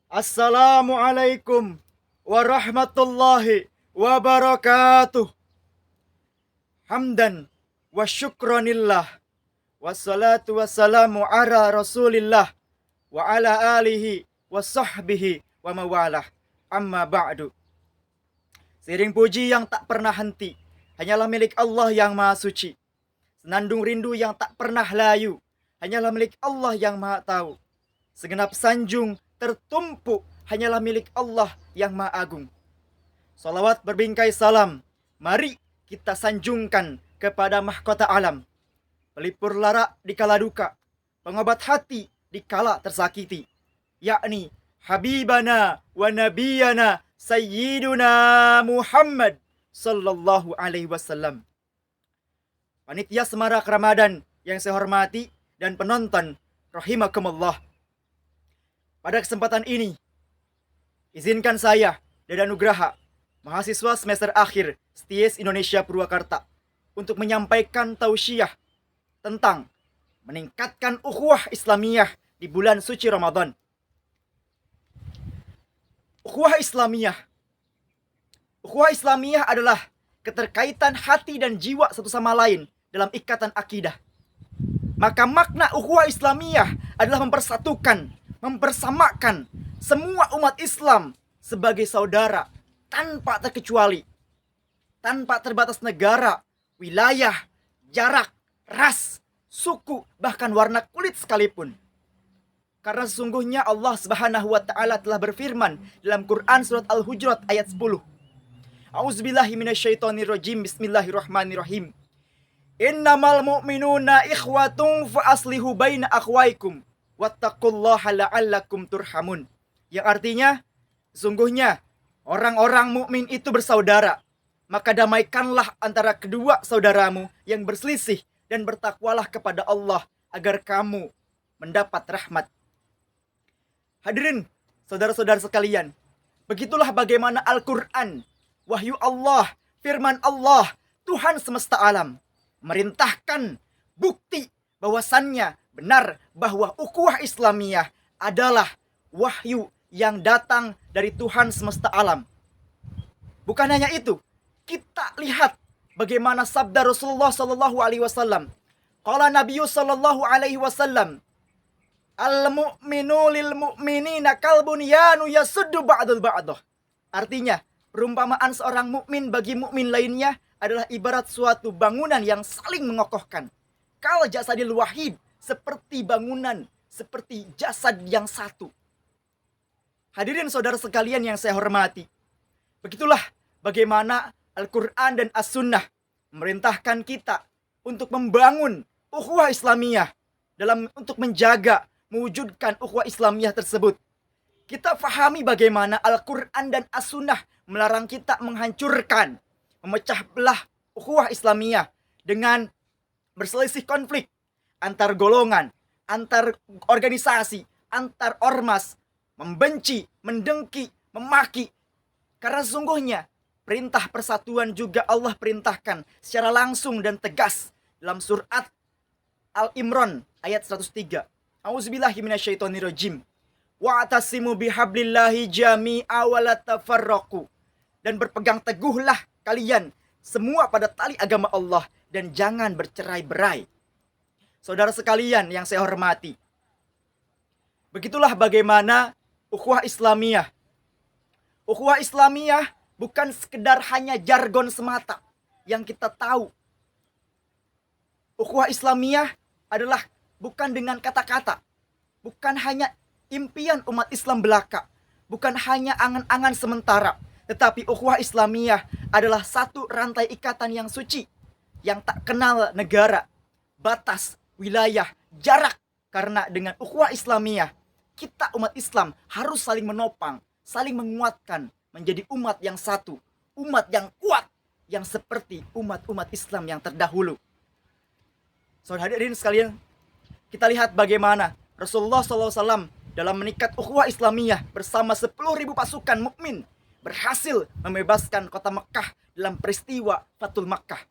Assalamualaikum warahmatullahi wabarakatuh. Hamdan wa syukranillah. Wassalatu wassalamu ala rasulillah. Wa ala alihi wa sahbihi wa mawalah. Amma ba'du. Seiring puji yang tak pernah henti hanyalah milik Allah yang maha suci. Senandung rindu yang tak pernah layu hanyalah milik Allah yang maha tahu. Segenap sanjung tertumpuk hanyalah milik Allah yang maha agung. Salawat berbingkai salam, mari kita sanjungkan kepada mahkota alam. Pelipur lara di kala duka, pengobat hati di kala tersakiti, yakni Habibana wa Nabiyana Sayyiduna Muhammad Sallallahu Alaihi Wasallam. Panitia Semarak Ramadan yang saya hormati dan penonton rahimakumullah. Pada kesempatan ini, izinkan saya, Dada Nugraha, mahasiswa semester akhir STIES Indonesia Purwakarta, untuk menyampaikan tausiah tentang meningkatkan ukhuwah Islamiyah di bulan suci Ramadan. Ukhuwah Islamiyah adalah keterkaitan hati dan jiwa satu sama lain dalam ikatan akidah. Maka makna ukhuwah Islamiyah adalah mempersamakan semua umat Islam sebagai saudara tanpa terkecuali, tanpa terbatas negara, wilayah, jarak, ras, suku, bahkan warna kulit sekalipun. Karena sesungguhnya Allah Subhanahu wa taala telah berfirman dalam Quran surat Al-Hujurat ayat 10. A'udzubillahi minasyaitonirrajim. Bismillahirrahmanirrahim. Innamal mu'minuna ikhwatun fa aslihu baina akhwaikum wattaqullaha la'allakum turhamun. Yang artinya, sesungguhnya orang-orang mukmin itu bersaudara, maka damaikanlah antara kedua saudaramu yang berselisih dan bertakwalah kepada Allah agar kamu mendapat rahmat. Hadirin, saudara-saudara sekalian, begitulah bagaimana Al-Quran, wahyu Allah, firman Allah, Tuhan semesta alam, merintahkan bukti bahwasannya benar bahwa ukhuwah Islamiyah adalah wahyu yang datang dari Tuhan semesta alam. Bukan hanya itu, kita lihat bagaimana sabda Rasulullah sallallahu alaihi wasallam. Qala Nabiyyu sallallahu alaihi wasallam, al-mu'minu lil mu'minina kal bunyanu yasuddu ba'dul ba'dah. Artinya, perumpamaan seorang mukmin bagi mukmin lainnya adalah ibarat suatu bangunan yang saling mengokohkan. Kal jasadil wahid, seperti bangunan, seperti jasad yang satu. Hadirin saudara sekalian yang saya hormati, begitulah bagaimana Al-Quran dan As-Sunnah memerintahkan kita untuk membangun ukhuwah Islamiyah, untuk menjaga, mewujudkan ukhuwah Islamiyah tersebut. Kita fahami bagaimana Al-Quran dan As-Sunnah melarang kita menghancurkan, memecah belah ukhuwah Islamiyah dengan berselisih konflik antar golongan, antar organisasi, antar ormas, membenci, mendengki, memaki. Karena sesungguhnya perintah persatuan juga Allah perintahkan secara langsung dan tegas dalam surat Al-Imran ayat 103. A'udzubillahi minasyaitonirrajim. Wa'tasimu bihablillahi jami'a wa la tafarraqu. Dan berpegang teguhlah kalian semua pada tali agama Allah dan jangan bercerai-berai. Saudara sekalian yang saya hormati, begitulah bagaimana ukhuwah Islamiyah. Ukhuwah Islamiyah bukan sekedar hanya jargon semata yang kita tahu. Ukhuwah Islamiyah adalah bukan dengan kata-kata, bukan hanya impian umat Islam belaka, bukan hanya angan-angan sementara, tetapi ukhuwah Islamiyah adalah satu rantai ikatan yang suci, yang tak kenal negara, batas, wilayah, jarak. Karena dengan ukhuwah Islamiyah, kita umat Islam harus saling menopang, saling menguatkan, menjadi umat yang satu, umat yang kuat, yang seperti umat-umat Islam yang terdahulu. Saudara hadirin sekalian, kita lihat bagaimana Rasulullah SAW dalam mengikat ukhuwah Islamiyah bersama 10.000 pasukan mukmin berhasil membebaskan kota Mekah dalam peristiwa Fathul Makkah.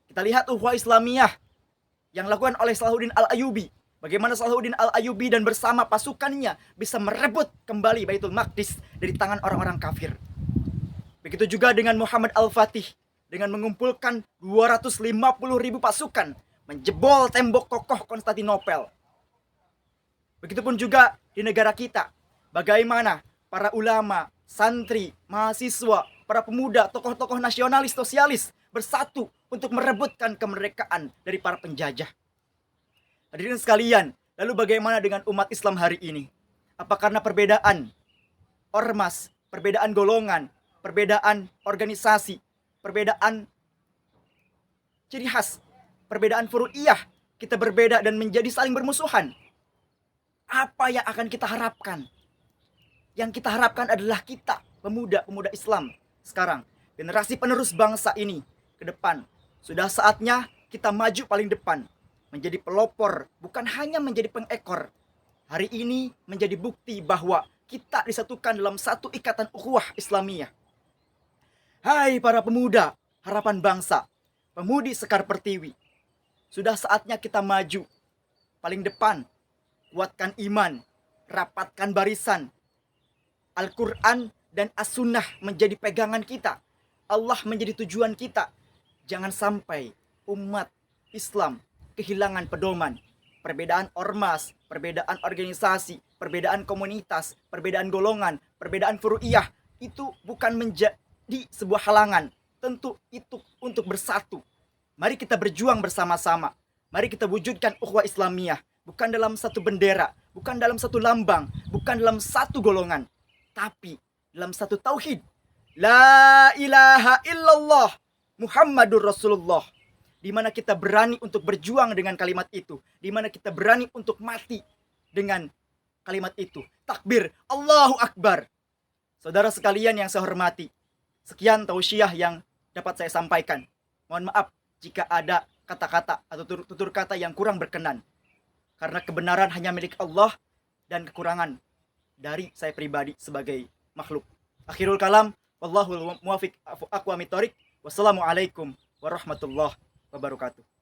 Kita lihat ukhuwah Islamiyah yang dilakukan oleh Salahuddin Al-Ayyubi, Bagaimana Salahuddin Al-Ayyubi dan bersama pasukannya bisa merebut kembali Baitul Maqdis dari tangan orang-orang kafir. Begitu juga dengan Muhammad Al-Fatih dengan mengumpulkan 250.000 pasukan menjebol tembok kokoh Konstantinopel. Begitupun juga di negara kita, bagaimana para ulama, santri, mahasiswa, para pemuda, tokoh-tokoh nasionalis, sosialis bersatu untuk merebutkan kemerdekaan dari para penjajah. Hadirin sekalian, lalu bagaimana dengan umat Islam hari ini? Apa karena perbedaan ormas, perbedaan golongan, perbedaan organisasi, perbedaan ciri khas, perbedaan furu'iyah, kita berbeda dan menjadi saling bermusuhan? Apa yang akan kita harapkan? Yang kita harapkan adalah kita, pemuda-pemuda Islam sekarang, generasi penerus bangsa ini ke depan. Sudah saatnya kita maju paling depan, menjadi pelopor, bukan hanya menjadi pengekor. Hari ini menjadi bukti bahwa kita disatukan dalam satu ikatan ukhuwah Islamiyah. Hai para pemuda, harapan bangsa, pemudi Sekar Pertiwi. Sudah saatnya kita maju paling depan, kuatkan iman, rapatkan barisan. Al-Quran dan As-Sunnah menjadi pegangan kita. Allah menjadi tujuan kita. Jangan sampai umat Islam kehilangan pedoman. Perbedaan ormas, perbedaan organisasi, perbedaan komunitas, perbedaan golongan, perbedaan furu'iyah, itu bukan menjadi sebuah halangan. Tentu itu untuk bersatu. Mari kita berjuang bersama-sama. Mari kita wujudkan ukhuwah Islamiyah. Bukan dalam satu bendera, bukan dalam satu lambang, bukan dalam satu golongan, tapi dalam satu tauhid. La ilaha illallah Muhammadur Rasulullah. Di mana kita berani untuk berjuang dengan kalimat itu, di mana kita berani untuk mati dengan kalimat itu. Takbir, Allahu Akbar. Saudara sekalian yang saya hormati, sekian tausiah yang dapat saya sampaikan. Mohon maaf jika ada kata-kata atau tutur kata yang kurang berkenan. Karena kebenaran hanya milik Allah dan kekurangan dari saya pribadi sebagai makhluk. Akhirul kalam, wallahul muwafiq aqwamit thoriq. Wassalamualaikum warahmatullahi wabarakatuh.